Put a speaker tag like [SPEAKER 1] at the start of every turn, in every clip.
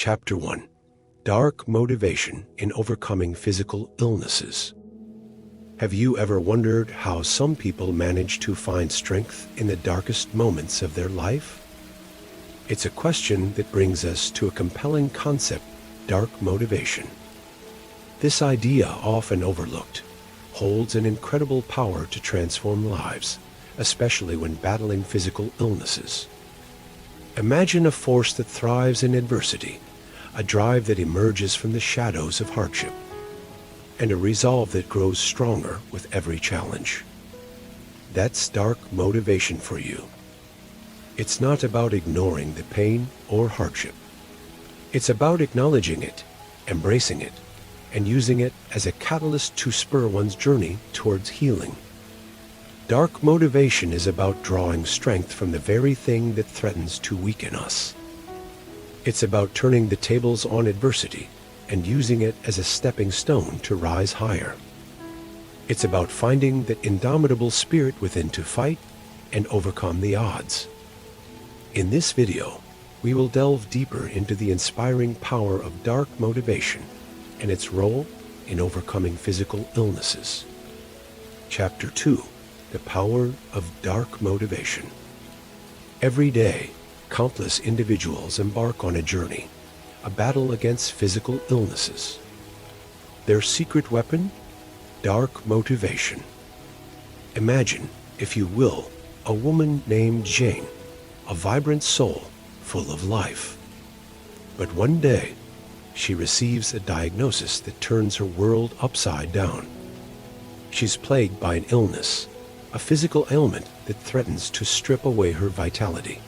[SPEAKER 1] Chapter 1: Dark Motivation in Overcoming Physical Illnesses. Have you ever wondered how some people manage to find strength in the darkest moments of their life? It's a question that brings us to a compelling concept: dark motivation. This idea, often overlooked, holds an incredible power to transform lives, especially when battling physical illnesses. Imagine a force that thrives in adversity, a drive that emerges from the shadows of hardship, and a resolve that grows stronger with every challenge. That's dark motivation for you. It's not about ignoring the pain or hardship. It's about acknowledging it, embracing it, and using it as a catalyst to spur one's journey towards healing. Dark motivation is about drawing strength from the very thing that threatens to weaken us. It's about turning the tables on adversity and using it as a stepping stone to rise higher. It's about finding that indomitable spirit within to fight and overcome the odds. In this video, we will delve deeper into the inspiring power of dark motivation and its role in overcoming physical illnesses. Chapter 2: The Power of Dark Motivation. Every day, countless individuals embark on a journey, a battle against physical illnesses. Their secret weapon? Dark motivation. Imagine, if you will, a woman named Jane, a vibrant soul full of life. But one day, she receives a diagnosis that turns her world upside down. She's plagued by an illness, a physical ailment that threatens to strip away her vitality.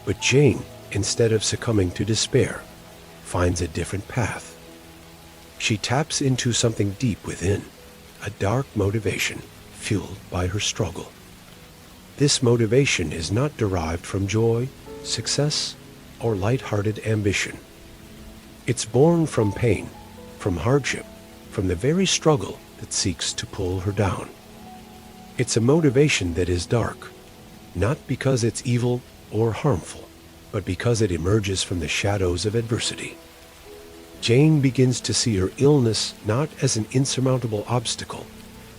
[SPEAKER 1] But Jane, instead of succumbing to despair, finds a different path. She taps into something deep within, a dark motivation fueled by her struggle. This motivation is not derived from joy, success, or light-hearted ambition. It's born from pain, from hardship, from the very struggle that seeks to pull her down. It's a motivation that is dark, not because it's evil or harmful, but because it emerges from the shadows of adversity. Jane begins to see her illness not as an insurmountable obstacle,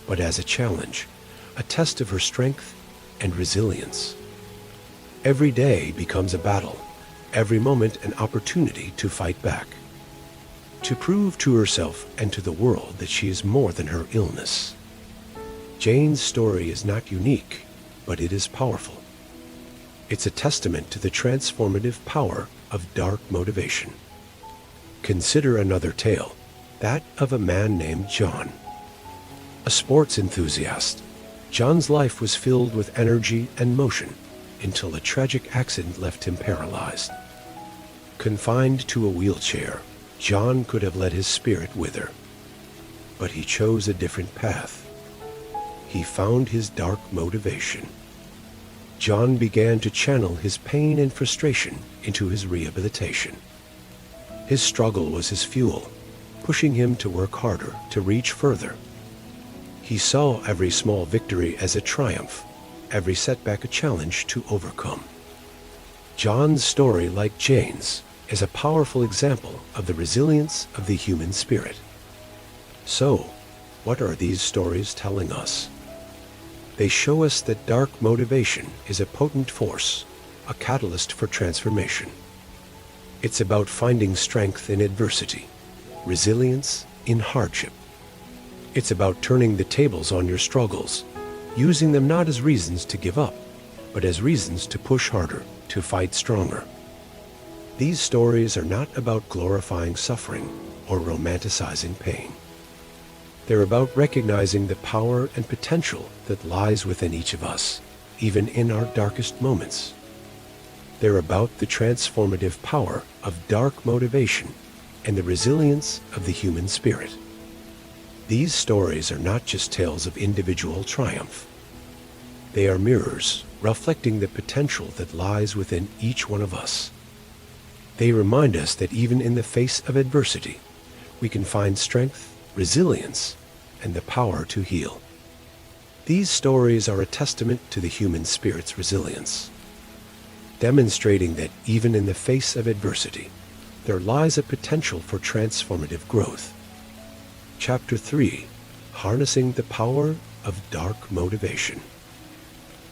[SPEAKER 1] but as a challenge, a test of her strength and resilience. Every day becomes a battle, every moment an opportunity to fight back, to prove to herself and to the world that she is more than her illness. Jane's story is not unique, but it is powerful. It's a testament to the transformative power of dark motivation. Consider another tale, that of a man named John. A sports enthusiast, John's life was filled with energy and motion until a tragic accident left him paralyzed. Confined to a wheelchair, John could have let his spirit wither. But he chose a different path. He found his dark motivation. John began to channel his pain and frustration into his rehabilitation. His struggle was his fuel, pushing him to work harder, to reach further. He saw every small victory as a triumph, every setback a challenge to overcome. John's story, like Jane's, is a powerful example of the resilience of the human spirit. So, what are these stories telling us? They show us that dark motivation is a potent force, a catalyst for transformation. It's about finding strength in adversity, resilience in hardship. It's about turning the tables on your struggles, using them not as reasons to give up, but as reasons to push harder, to fight stronger. These stories are not about glorifying suffering or romanticizing pain. They're about recognizing the power and potential that lies within each of us, even in our darkest moments. They're about the transformative power of dark motivation and the resilience of the human spirit. These stories are not just tales of individual triumph. They are mirrors reflecting the potential that lies within each one of us. They remind us that even in the face of adversity, we can find strength, resilience, and the power to heal. These stories are a testament to the human spirit's resilience, demonstrating that even in the face of adversity, there lies a potential for transformative growth. Chapter 3: Harnessing the Power of Dark Motivation.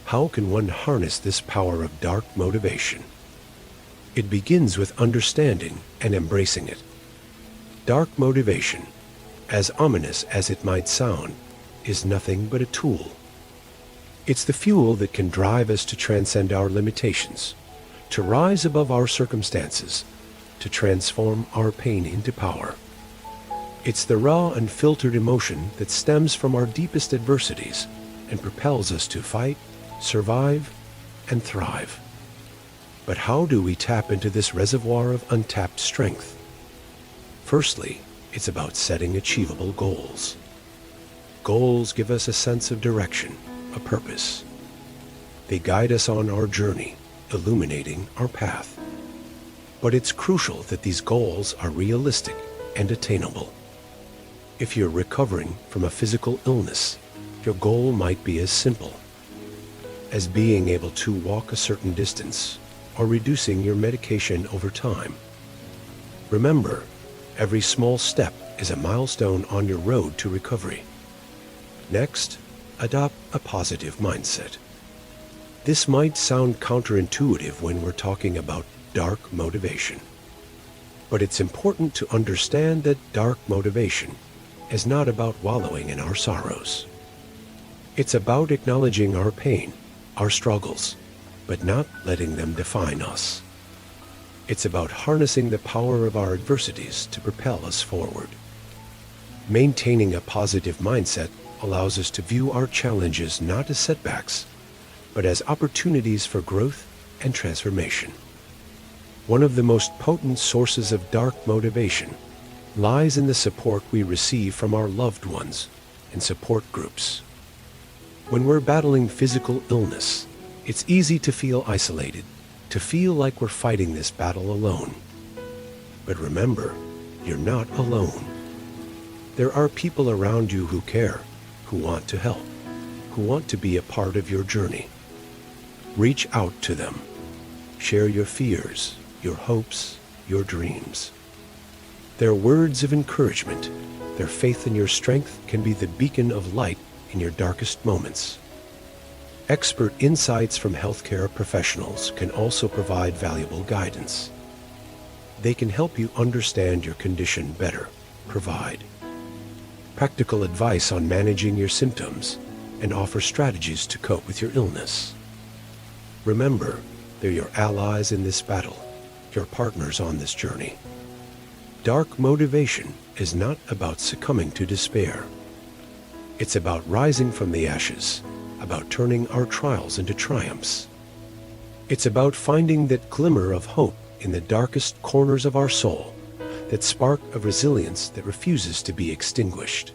[SPEAKER 1] How can one harness this power of dark motivation? It begins with understanding and embracing it. Dark motivation, as ominous as it might sound, is nothing but a tool. It's the fuel that can drive us to transcend our limitations, to rise above our circumstances, to transform our pain into power. It's the raw, unfiltered emotion that stems from our deepest adversities and propels us to fight, survive, and thrive. But how do we tap into this reservoir of untapped strength? Firstly, it's about setting achievable goals. Goals give us a sense of direction, a purpose. They guide us on our journey, illuminating our path. But it's crucial that these goals are realistic and attainable. If you're recovering from a physical illness, your goal might be as simple as being able to walk a certain distance or reducing your medication over time. Remember, every small step is a milestone on your road to recovery. Next, adopt a positive mindset. This might sound counterintuitive when we're talking about dark motivation, but it's important to understand that dark motivation is not about wallowing in our sorrows. It's about acknowledging our pain, our struggles, but not letting them define us. It's about harnessing the power of our adversities to propel us forward. Maintaining a positive mindset allows us to view our challenges not as setbacks, but as opportunities for growth and transformation. One of the most potent sources of dark motivation lies in the support we receive from our loved ones and support groups. When we're battling physical illness, it's easy to feel isolated, to feel like we're fighting this battle alone. But remember, you're not alone. There are people around you who care, who want to help, who want to be a part of your journey. Reach out to them. Share your fears, your hopes, your dreams. Their words of encouragement, their faith in your strength can be the beacon of light in your darkest moments. Expert insights from healthcare professionals can also provide valuable guidance. They can help you understand your condition better, provide practical advice on managing your symptoms, and offer strategies to cope with your illness. Remember, they're your allies in this battle, your partners on this journey. Dark motivation is not about succumbing to despair. It's about rising from the ashes, about turning our trials into triumphs. It's about finding that glimmer of hope in the darkest corners of our soul, that spark of resilience that refuses to be extinguished.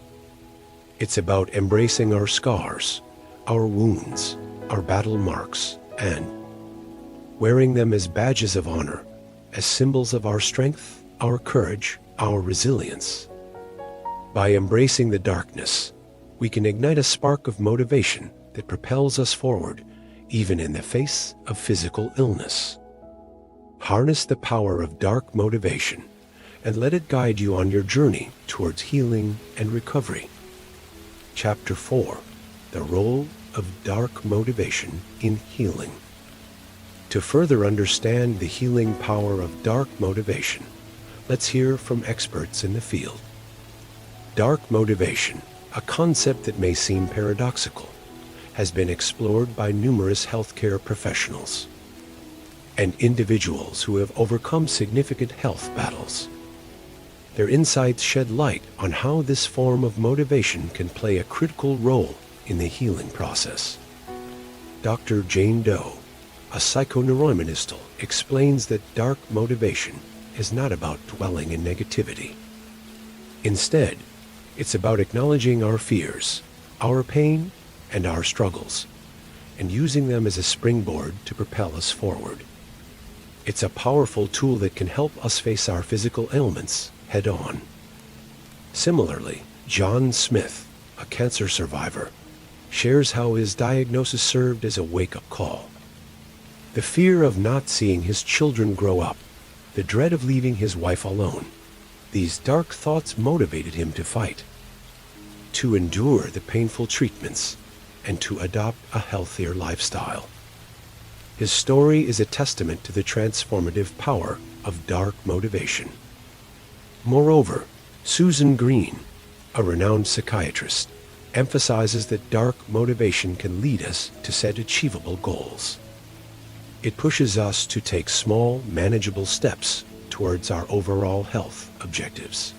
[SPEAKER 1] It's about embracing our scars, our wounds, our battle marks, and wearing them as badges of honor, as symbols of our strength, our courage, our resilience. By embracing the darkness, we can ignite a spark of motivation that propels us forward, even in the face of physical illness. Harness the power of dark motivation and let it guide you on your journey towards healing and recovery. Chapter 4: The Role of Dark Motivation in Healing. To further understand the healing power of dark motivation, let's hear from experts in the field. Dark motivation, a concept that may seem paradoxical, has been explored by numerous healthcare professionals and individuals who have overcome significant health battles. Their insights shed light on how this form of motivation can play a critical role in the healing process. Dr. Jane Doe, a psychoneuroimmunologist, explains that dark motivation is not about dwelling in negativity. Instead, it's about acknowledging our fears, our pain, and our struggles, and using them as a springboard to propel us forward. It's a powerful tool that can help us face our physical ailments head-on. Similarly, John Smith, a cancer survivor, shares how his diagnosis served as a wake-up call. The fear of not seeing his children grow up, the dread of leaving his wife alone. These dark thoughts motivated him to fight, to endure the painful treatments, and to adopt a healthier lifestyle. His story is a testament to the transformative power of dark motivation. Moreover, Susan Green, a renowned psychiatrist, emphasizes that dark motivation can lead us to set achievable goals. It pushes us to take small, manageable steps towards our overall health objectives.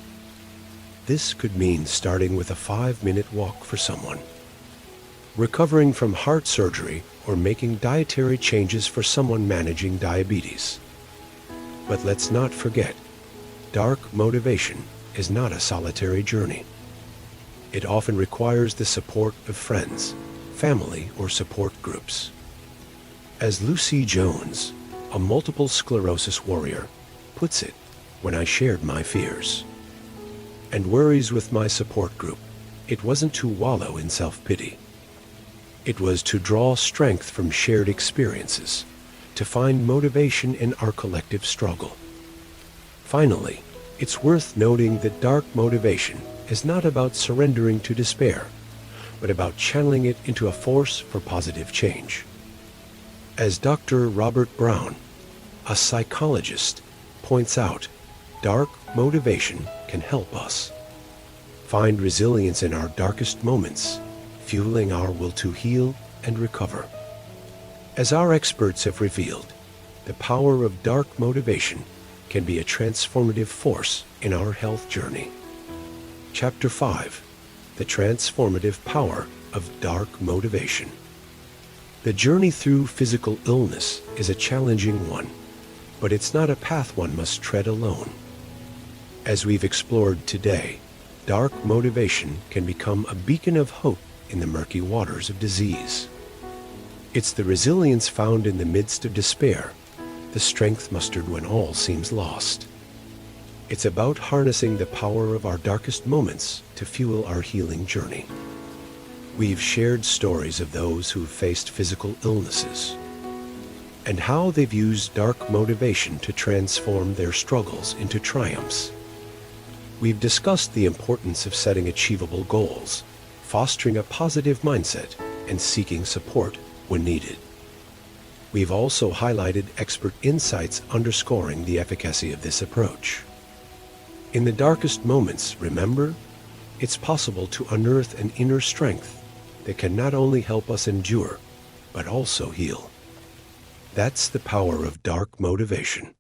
[SPEAKER 1] This could mean starting with a 5-minute walk for someone, recovering from heart surgery, or making dietary changes for someone managing diabetes. But let's not forget, dark motivation is not a solitary journey. It often requires the support of friends, family, or support groups. As Lucy Jones, a multiple sclerosis warrior, puts it, when I shared my fears and worries with my support group, it wasn't to wallow in self-pity. It was to draw strength from shared experiences, to find motivation in our collective struggle. Finally, it's worth noting that dark motivation is not about surrendering to despair, but about channeling it into a force for positive change. As Dr. Robert Brown, a psychologist, points out, dark motivation can help us find resilience in our darkest moments, fueling our will to heal and recover. As our experts have revealed, the power of dark motivation can be a transformative force in our health journey. Chapter 5: The Transformative Power of Dark Motivation. The journey through physical illness is a challenging one, but it's not a path one must tread alone. As we've explored today, dark motivation can become a beacon of hope in the murky waters of disease. It's the resilience found in the midst of despair, the strength mustered when all seems lost. It's about harnessing the power of our darkest moments to fuel our healing journey. We've shared stories of those who've faced physical illnesses and how they've used dark motivation to transform their struggles into triumphs. We've discussed the importance of setting achievable goals, fostering a positive mindset, and seeking support when needed. We've also highlighted expert insights underscoring the efficacy of this approach. In the darkest moments, remember, it's possible to unearth an inner strength that can not only help us endure, but also heal. That's the power of dark motivation.